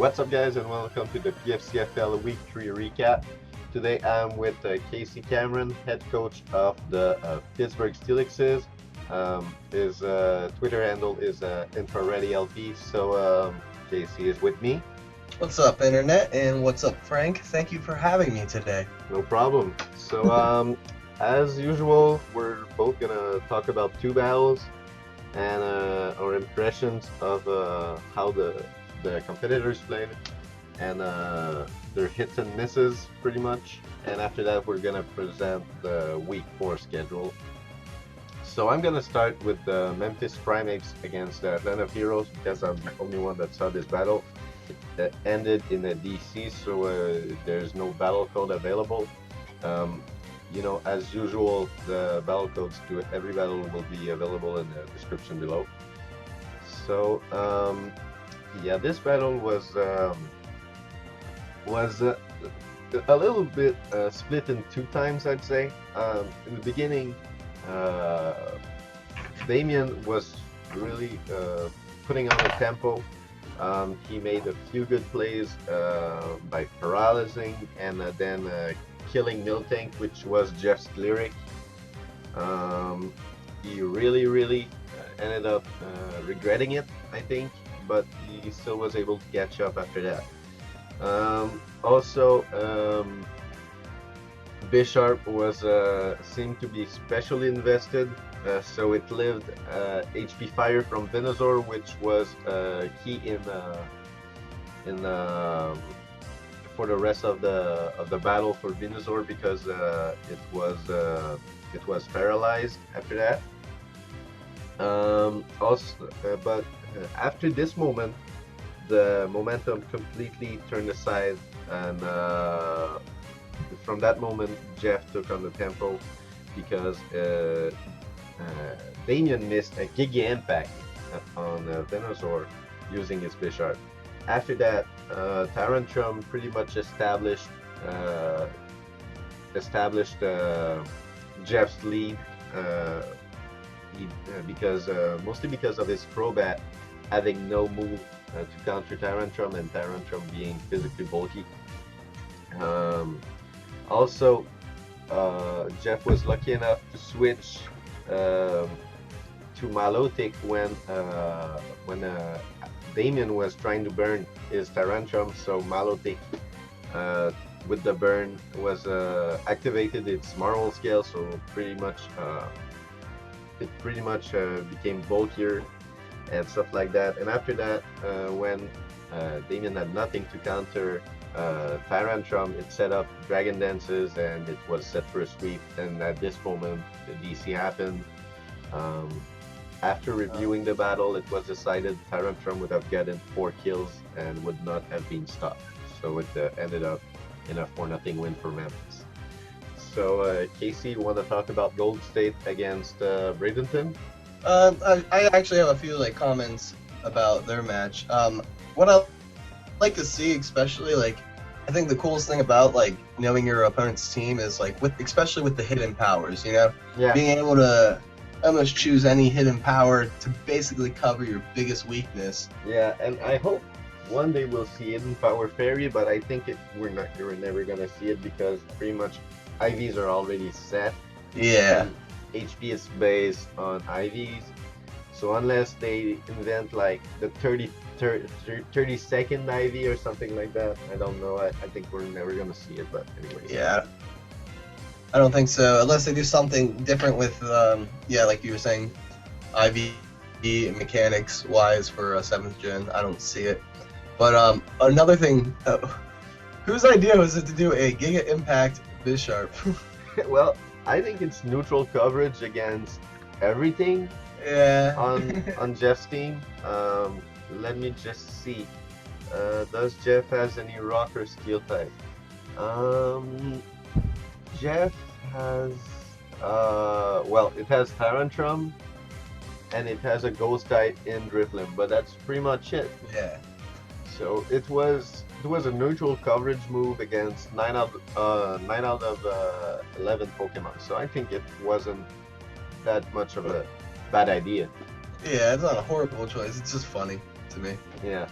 What's up, guys, and welcome to the PFCFL Week 3 recap. Today I'm with Casey Cameron, head coach of the Pittsburgh Steelixes. His Twitter handle is InfraredLP, so Casey is with me. What's up, Internet, and what's up, Frank? Thank you for having me today. No problem. So, as usual, we're both going to talk about two battles and our impressions of how the competitors played and their hits and misses pretty much, and after that we're gonna present the week 4 schedule. So I'm gonna start with the Memphis Primeapes against the Atlanta Fearows because I'm the only one that saw this battle. It ended in a DC, so there's no battle code available. You know, as usual, the battle codes to every battle will be available in the description below. So yeah, this battle was a little bit split in two times, I'd say. In the beginning, Damien was really putting on a tempo. He made a few good plays by paralyzing and then killing Miltank, which was Jeff's lyric. He really ended up regretting it, I think, but he still was able to catch up after that. Also, Bisharp was seemed to be specially invested, so it lived HP Fire from Venusaur, which was key in for the rest of the battle for Venusaur, because it was paralyzed after that. But after this moment, the momentum completely turned aside, and from that moment, Jeff took on the tempo because Damien missed a Giga Impact on Venusaur using his Bisharp. After that, Tyrantrum pretty much established Jeff's lead, mostly because of his Crobat having no move to counter Tyrantrum, and Tyrantrum being physically bulky. Also, Jeff was lucky enough to switch to Milotic when Damien was trying to burn his Tyrantrum, so Milotic with the burn was activated its Marvel Scale, so it pretty much became bulkier and stuff like that. And after that, when Damien had nothing to counter Tyrantrum, it set up Dragon Dances and it was set for a sweep. And at this moment, the DC happened. After reviewing the battle, it was decided Tyrantrum would have gotten 4 kills and would not have been stopped. So it ended up in a 4-0 win for Memphis. So Casey, you want to talk about Gold State against Bradenton? I actually have a few comments about their match. What I like to see, especially I think the coolest thing about knowing your opponent's team is especially with the hidden powers, being able to almost choose any hidden power to basically cover your biggest weakness. Yeah, and I hope one day we'll see Hidden Power Fairy, but I think we're never gonna see it because pretty much IVs are already set. Yeah. And HP is based on IVs, so unless they invent the 30 second IV or something like that, I don't know. I think we're never gonna see it, but anyways. Yeah. I don't think so, unless they do something different with, like you were saying, IV mechanics wise for 7th gen. I don't see it. But another thing, whose idea was it to do a Giga Impact Bisharp? Well, I think it's neutral coverage against everything. Yeah. on Jeff's team. Let me just see. Does Jeff has any rock or steel type? Jeff has it has Tyrantrum and it has a ghost type in Drifloon, but that's pretty much it. Yeah. So it was a neutral coverage move against 9 out of 11 Pokemon. So I think it wasn't that much of a bad idea. Yeah, it's not a horrible choice. It's just funny to me. Yeah.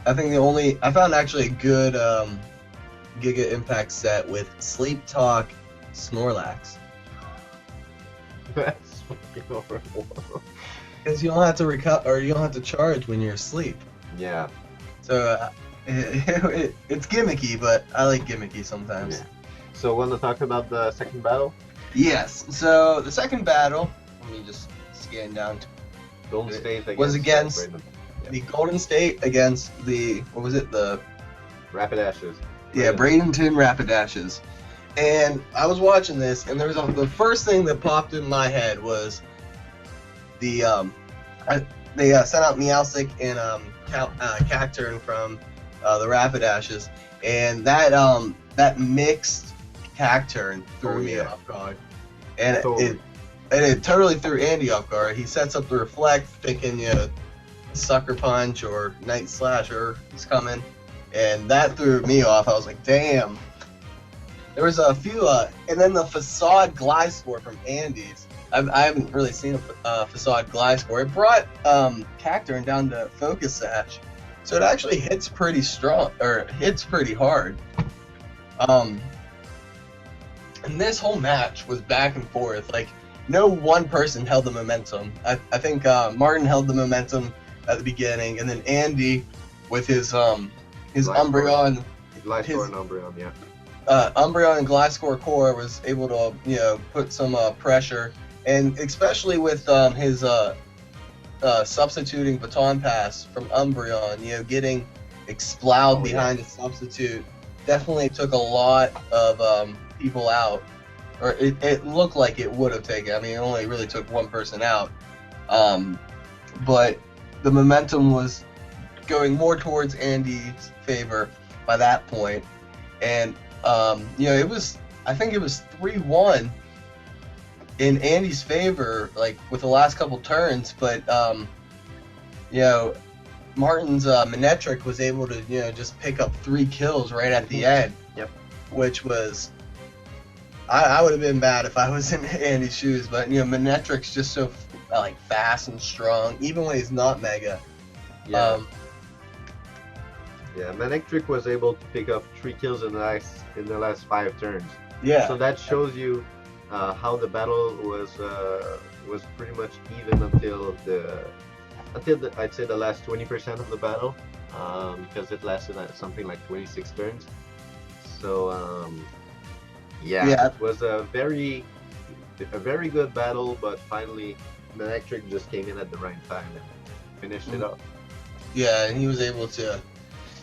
I found actually a good Giga Impact set with Sleep Talk Snorlax. That's fucking horrible. Because you don't have to recover, or you don't have to charge when you're asleep. Yeah. So it's gimmicky, but I like gimmicky sometimes. Yeah. So, want to talk about the second battle? Yes. So the second battle, let me just scan down. Golden State was against Bradenton. the Golden State against the the Rapidashes. Yeah, Bradenton Rapidashes. And I was watching this, and there was the first thing that popped in my head was they sent out Meowstic and Cacturn from the Rapidashes, and that mixed Cacturn threw me off guard, and it totally threw Andy off guard. He sets up the Reflect, thinking Sucker Punch or Night Slasher is coming, and that threw me off. I was like, damn. There was a few, and then the Facade Gliscor from Andy's. I haven't really seen a Facade Gliscor. It brought Cacturn down to Focus Sash, so it actually hits pretty strong, or hits pretty hard. And this whole match was back and forth. Like, no one person held the momentum. I think Martin held the momentum at the beginning, and then Andy with his Umbreon. Gliscor and Umbreon, yeah. Umbreon and Gliscor Core was able to, put some pressure, and especially with his substituting Baton Pass from Umbreon, getting Exploud behind the substitute definitely took a lot of people out, or it looked like it would have taken. I mean, it only really took one person out, but the momentum was going more towards Andy's favor by that point, and I think it was 3-1 in Andy's favor, like with the last couple turns, but Martin's Manectric was able to just pick up 3 kills right at the end. Yep. Which was, I would have been bad if I was in Andy's shoes, but Manectric's just so fast and strong, even when he's not Mega. Yeah. Manectric was able to pick up 3 kills in the last 5 turns. Yeah. So that shows you how the battle was pretty much even until I'd say the last 20% of the battle, because it lasted something like 26 turns. So it was a very good battle, but finally Manectric just came in at the right time and finished it up. Yeah, and he was able to.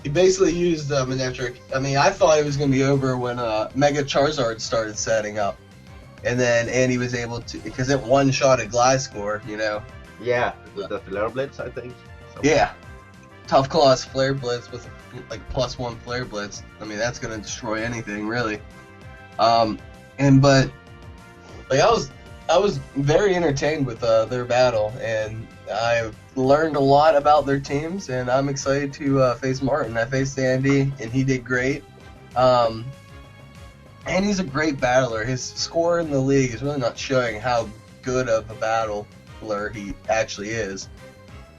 He basically used Manectric. I mean, I thought it was going to be over when Mega Charizard started setting up. And then Andy was able to, because it one-shotted Gliscor, Yeah, the Flare Blitz, I think. Yeah. Tough Claws Flare Blitz with +1 Flare Blitz. I mean, that's going to destroy anything, really. But I was very entertained with their battle, and I learned a lot about their teams, and I'm excited to face Martin. I faced Andy, and he did great. And he's a great battler. His score in the league is really not showing how good of a battler he actually is.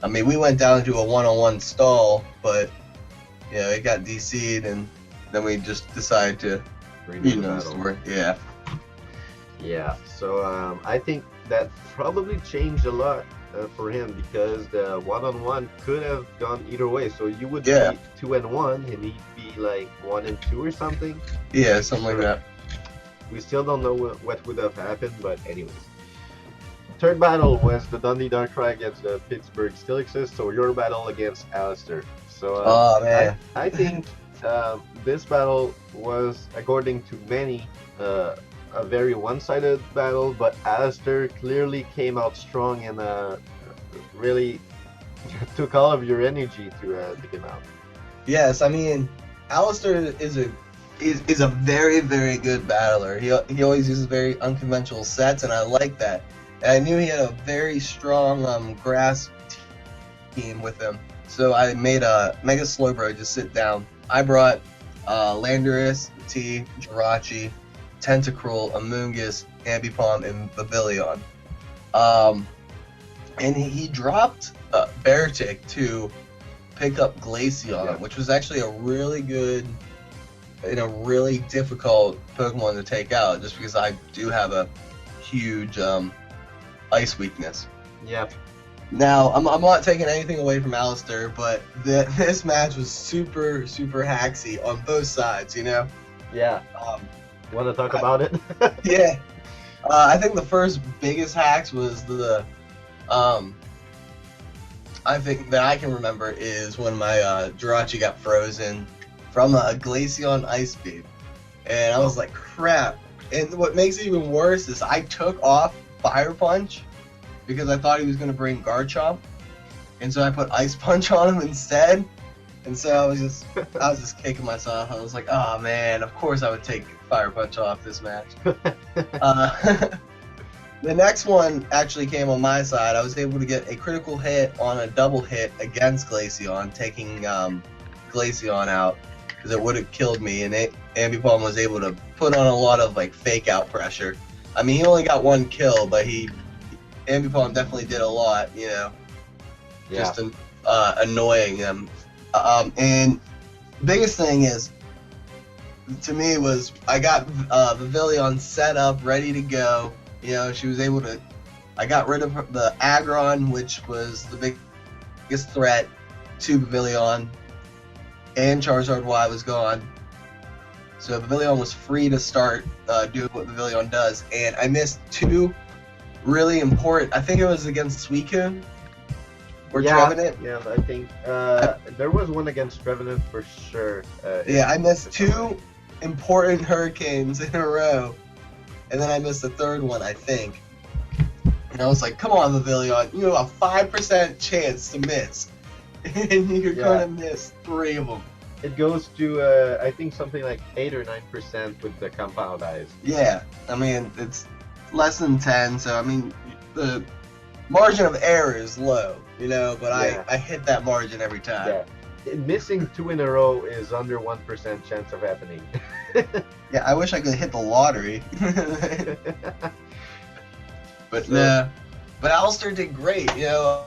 I mean, we went down to a 1-on-1 stall, but it got DC'd, and then we just decided to redo the battle. Yeah. Yeah. So I think that probably changed a lot for him, because the 1-on-1 could have gone either way. So you would be 2-1, and he'd be like 1-2 or something. Yeah, something like that. We still don't know what would have happened, but anyways. Third battle was the Dundee Darkrais against the Pittsburgh Steelixes. So your battle against Alistair. So I think this battle was, according to many, a very one-sided battle, but Alistair clearly came out strong and really took all of your energy to take him out. Yes, I mean, Alistair is a very, very good battler. He always uses very unconventional sets, and I like that. And I knew he had a very strong grass team with him, so I made a Mega Slowbro just sit down. I brought Landorus, Jirachi, Tentacruel, Amoonguss, Ambipom, and Babylon. And he dropped Beartic to pick up Glaceon, Yeah. which was actually a really good and a really difficult Pokemon to take out, just because I do have a huge ice weakness. Yeah. Now, I'm not taking anything away from Alistair, but this match was super hacksy on both sides, you know? Yeah. Um, Want to talk about it? yeah. I think the first biggest hacks was I think that I can remember is when my Jirachi got frozen from a Glaceon Ice Beam. And I was like, crap. And what makes it even worse is I took off Fire Punch because I thought he was going to bring Garchomp. And so I put Ice Punch on him instead. And so I was just kicking myself. I was like, oh man, of course I would take Fire Punch off this match. The next one actually came on my side. I was able to get a critical hit on a double hit against Glaceon, taking Glaceon out because it would have killed me. And Ambipom was able to put on a lot of like fake out pressure. I mean, he only got one kill, but Ambipom definitely did a lot, you know, just annoying him. And biggest thing is, to me, was I got Pavilion set up, ready to go. You know, she was able to. I got rid of the Aggron, which was the biggest threat to Pavilion, and Charizard Y was gone. So Pavilion was free to start doing what Pavilion does, and I missed two really important. I think it was against Suicune or Trevenant. Yeah, I think there was one against Trevenant for sure. Yeah, I missed two important Hurricanes in a row. And then I missed the third one, I think. And I was like, come on, Pavilion, you have a 5% chance to miss. And you're going to miss 3 of them. It goes to, I think, something like 8 or 9% with the compound eyes. Yeah, I mean, it's less than 10, so I mean, the margin of error is low, you know, but I hit that margin every time. Yeah. Missing 2 in a row is under 1% chance of happening. Yeah, I wish I could hit the lottery. But nah. But Alistair did great, you know.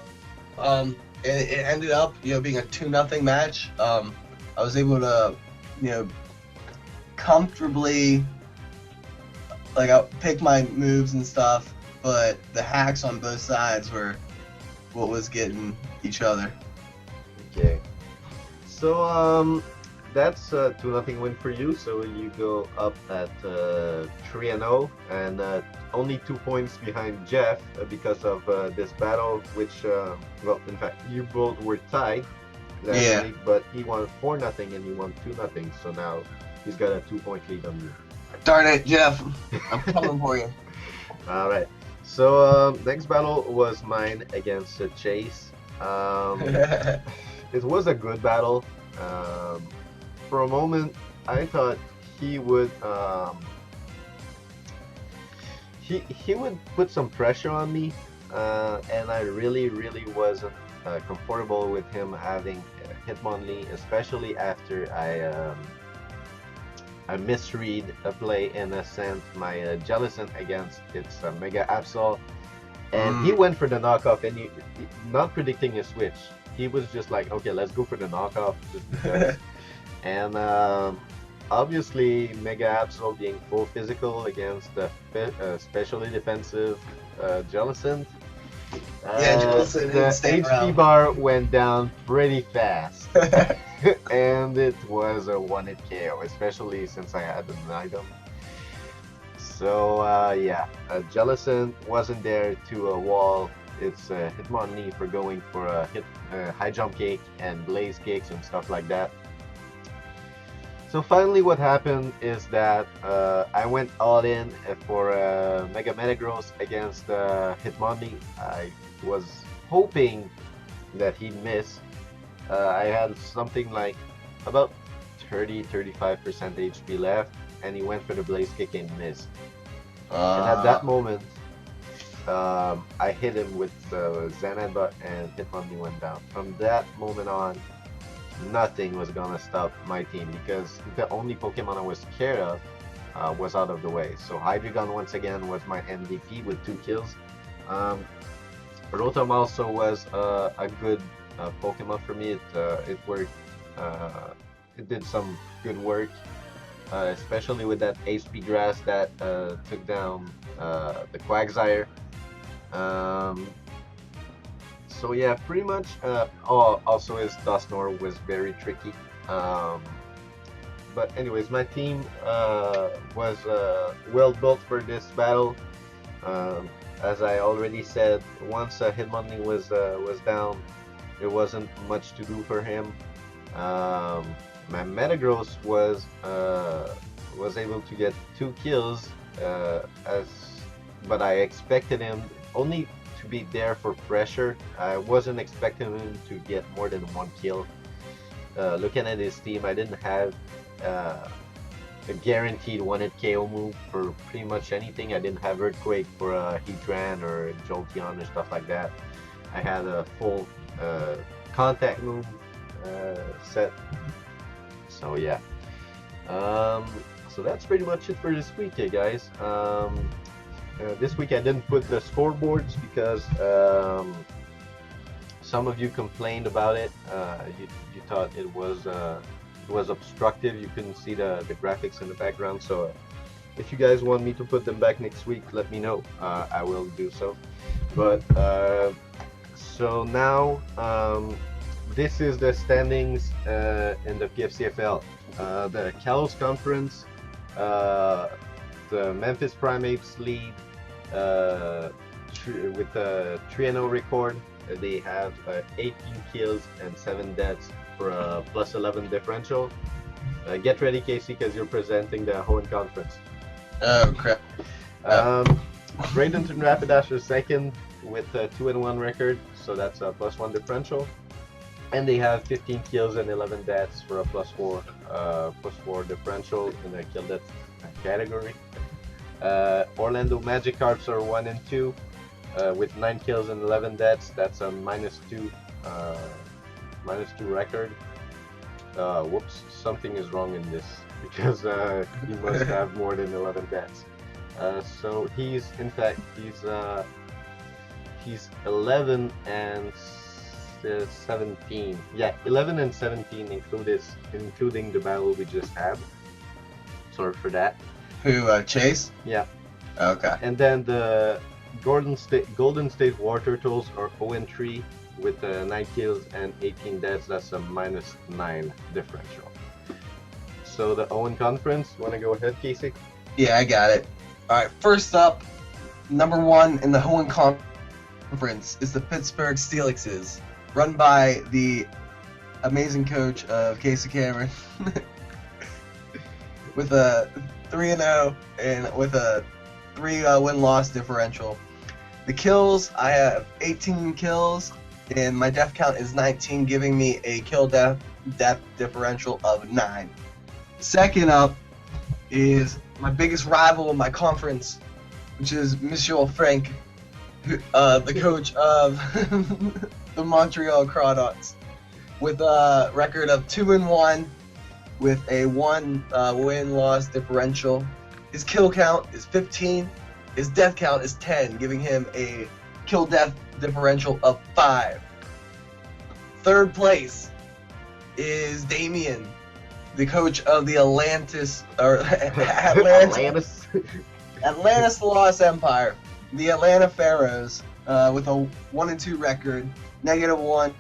It ended up, you know, being a 2-0 match. I was able to, you know, comfortably pick my moves and stuff, but the hacks on both sides were what was getting each other. Okay. So that's a 2-0 win for you. So you go up at 3-0 and only 2 points behind Jeff because of this battle, which well, in fact, you both were tied last week, but he won 4-0 and you won 2-0. So now he's got a 2-point lead on you. Darn it, Jeff! I'm coming for you. All right. So next battle was mine against Chase. It was a good battle. For a moment, I thought he would he would put some pressure on me, and I really wasn't comfortable with him having Hitmonlee, especially after I misread a play and I sent my Jellicent against its Mega Absol, and he went for the knockoff, and he not predicting a switch. He was just like, okay, let's go for the knockoff just because. And obviously, Mega Absol being full physical against the specially defensive Jellicent. Jellicent the HP bar went down pretty fast. And it was a 1-hit KO, especially since I had an item. So yeah, Jellicent wasn't there to wall its Hitmonlee for going for a high jump kick and blaze kicks and stuff like that. So finally what happened is that I went all in for Mega Metagross against Hitmonlee. I was hoping that he'd miss. I had something like about 30-35% HP left, and he went for the blaze kick and missed. And at that moment, I hit him with the Zanadbot and Hitmonlee went down. From that moment on, nothing was gonna stop my team because the only Pokemon I was scared of was out of the way. So Hydreigon once again was my MVP with 2 kills. Rotom also was a good Pokemon for me. It worked. It did some good work, especially with that HP grass that took down the Quagsire. Um, so yeah, pretty much. Oh, also his Dusknoir was very tricky. Um, but anyways, my team was well built for this battle. Um, as I already said, once Hitmonlee was down, there wasn't much to do for him. Um, my Metagross was able to get 2 kills, as but I expected him only to be there for pressure. I wasn't expecting him to get more than 1 kill. Looking at his team, I didn't have uh, a guaranteed 1-hit KO move for pretty much anything. I didn't have Earthquake for Heatran or Jolteon or stuff like that. I had a full contact move set. So yeah. So that's pretty much it for this week, guys. This week I didn't put the scoreboards because some of you complained about it. You thought it was obstructive. You couldn't see the graphics in the background. So if you guys want me to put them back next week, let me know. I will do so. But so now this is the standings in the PFCFL. The Kalos Conference, the Memphis Primeapes lead with a 3-0 record. They have 18 kills and 7 deaths for a plus 11 differential. Get ready, Casey, because you're presenting the Hoenn Conference. Oh crap. Bradenton Rapidashes second with a 2-1 record, so that's a plus 1 differential. And they have 15 kills and 11 deaths for a plus 4 differential in the kill death category. Orlando Magikarps are 1 and 2 with 9 kills and 11 deaths. That's a -2 record. Whoops, something is wrong in this because he must have more than 11 deaths. So he's 11 and 17. Yeah, 11 and 17 including the battle we just had. Sorry for that. Who, Chase? Yeah. Okay. And then the Golden State Wartortles are 0-3 with 9 kills and 18 deaths. That's a -9 differential. So the Hoenn Conference, want to go ahead, Casey? Yeah, I got it. Alright, first up, number 1 in the Hoenn Conference is the Pittsburgh Steelixes, run by the amazing coach of Casey Cameron, with a 3-0 and with a 3 win-loss differential. The kills, I have 18 kills, and my death count is 19, giving me a kill-death differential of 9. Second up is my biggest rival in my conference, which is Monsieur Frank, the coach of the Montreal Crawdaunts, with a record of 2-1 with a 1 win-loss differential. His kill count is 15. His death count is 10, giving him a kill-death differential of 5. Third place is Damien, the coach of the Atlantis Lost Empire, the Atlanta Fearows, with a 1-2 record, -1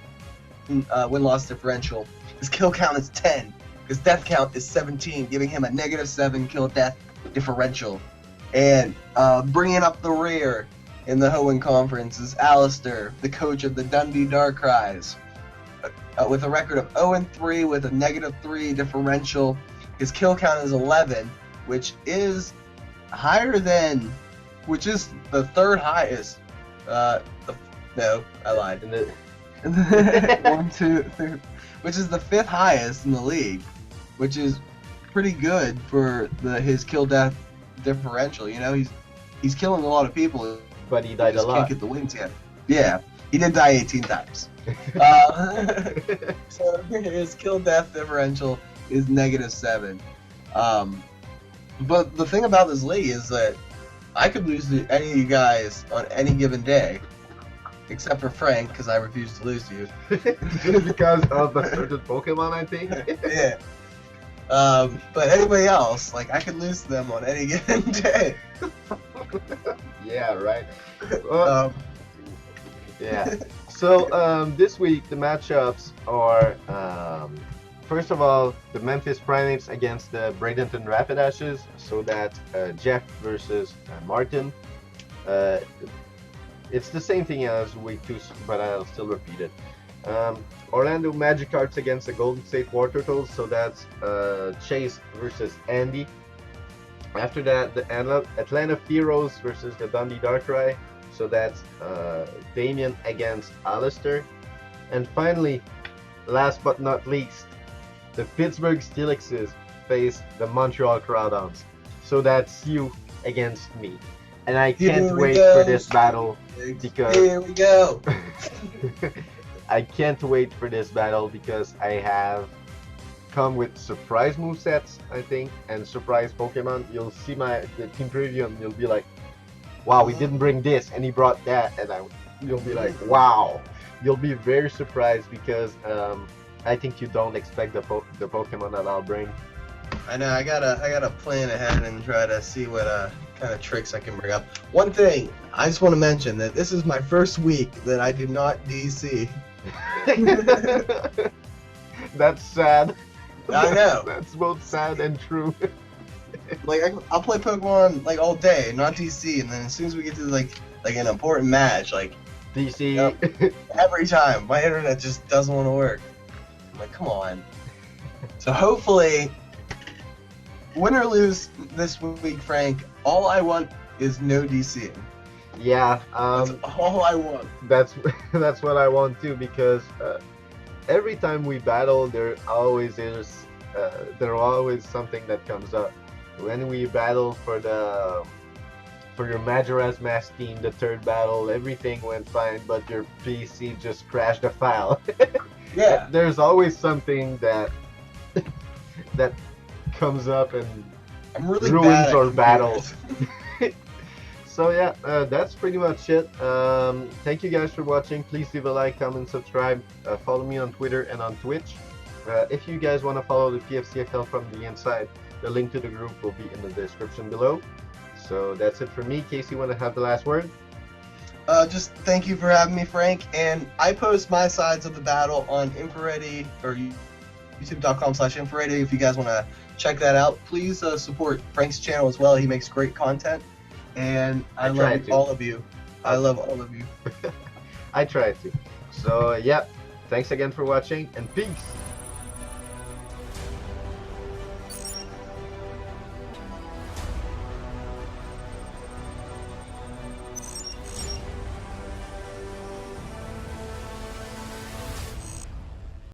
win-loss differential. His kill count is 10. His death count is 17, giving him a -7 kill-death differential. And bringing up the rear in the Hoenn Conference is Alistair, the coach of the Dundee Darkrais, with a record of 0-3 with a -3 differential. His kill count is 11, which is the third highest. No, I lied. 1, 2, 3, which is the 5th highest in the league, which is pretty good for his kill death differential. You know, he's killing a lot of people, but he died a lot. Can't get the wins yet. Yeah, he did die 18 times. So his kill death differential is -7. But the thing about this league is that I could lose to any of you guys on any given day, except for Frank, because I refuse to lose to you. Because of a certain Pokemon, I think. Yeah. But anybody else, like, I could lose to them on any given day. Yeah, right. Well, Um, yeah. So this week the matchups are first of all the Memphis Primeapes against the Bradenton Rapidashes. So that's Jeff versus Martin. Uh, it's the same thing as week 2, but I'll still repeat it. Orlando Magikarps against the Golden State Wartortles. So that's Chase versus Andy. After that, the Atlanta Fearows versus the Dundee Darkrais. So that's Damien against Alistair. And finally, last but not least, the Pittsburgh Steelixes face the Montreal Crawdaunts. So that's you against me. And I can't wait for this battle because here we go. I can't wait for this battle because I have come with surprise movesets, I think, and surprise Pokemon. You'll see the team preview and you'll be like, wow, we didn't bring this and he brought that, and you'll be like, wow. You'll be very surprised because I think you don't expect the Pokemon that I'll bring. I know. I gotta plan ahead and try to see what kind of tricks I can bring up. One thing I just want to mention that this is my first week that I did not DC. That's sad. I know. That's both sad and true. Like I'll play Pokemon like all day, not DC, and then as soon as we get to like an important match, like DC. Yep. Every time my internet just doesn't want to work. I'm like, come on. So hopefully, win or lose this week, Frank, all I want is no DCing. Yeah. That's all I want. That's what I want too, because every time we battle, there always something that comes up. When we battle for your Majora's Mask team, the third battle, everything went fine, but your PC just crashed the file. Yeah. There's always something that comes up and I'm really ruins bad at our computers. battles. So yeah, that's pretty much it. Thank you guys for watching. Please leave a like, comment, subscribe. Follow me on Twitter and on Twitch. If you guys want to follow the PFCFL from the inside, the link to the group will be in the description below. So that's it for me. Casey, want to have the last word? Just thank you for having me, Frank. And I post my sides of the battle on Infraready or youtube.com/Infraready if you guys want to check that out. Please support Frank's channel as well. He makes great content. And I love all of you. I love all of you. I try to. So yeah, thanks again for watching and peace.